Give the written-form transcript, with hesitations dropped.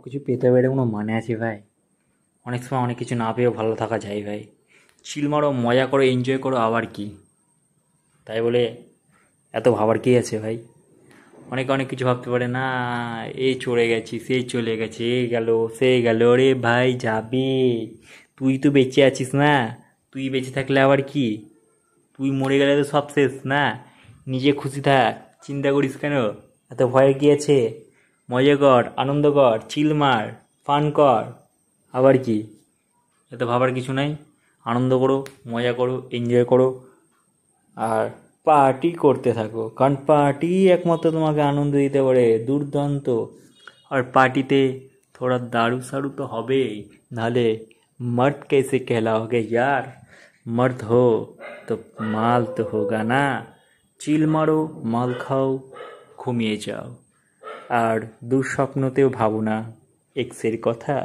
কিছু পেতে পেরে কোনো মানে আছে ভাই? অনেক সময় অনেক কিছু না পেয়েও ভালো থাকা যায় ভাই। চিল মারো, মজা করো, এনজয় করো, আবার কি? তাই বলে এত ভাবার কি আছে ভাই? অনেকে অনেক কিছু ভাবতে পারে না, এই চলে গেছি, সেই চলে গেছে, এ গেল, সে গেল। রে ভাই যাবে, তুই তো বেঁচে আছিস না? তুই বেঁচে থাকলে আবার কি? তুই মরে গেলে তো সব শেষ না। নিজে খুশি থাক, চিন্তা করিস কেন? এত ভয়ের কি আছে? মজা কর, আনন্দ কর, চিল মার, ফান কর, আবার কি? এত ভাবার কিছু নাই। আনন্দ করো, মজা করো, এনজয় করো, আর পার্টি করতে থাকো, কারণ পার্টি একমাত্র তোমাকে আনন্দ দিতে পারে দুর্দান্ত। আর পার্টিতে থোড়া দারু সারু তো হবেই, নাহলে मर्द कैसे कहलाओगे यार? मर्द हो तो माल तो होगा ना। চিল মারো, মাল খাও, ঘুমিয়ে যাও, আর দুঃস্বপ্নতেও ভাবো না এক্সের কথা।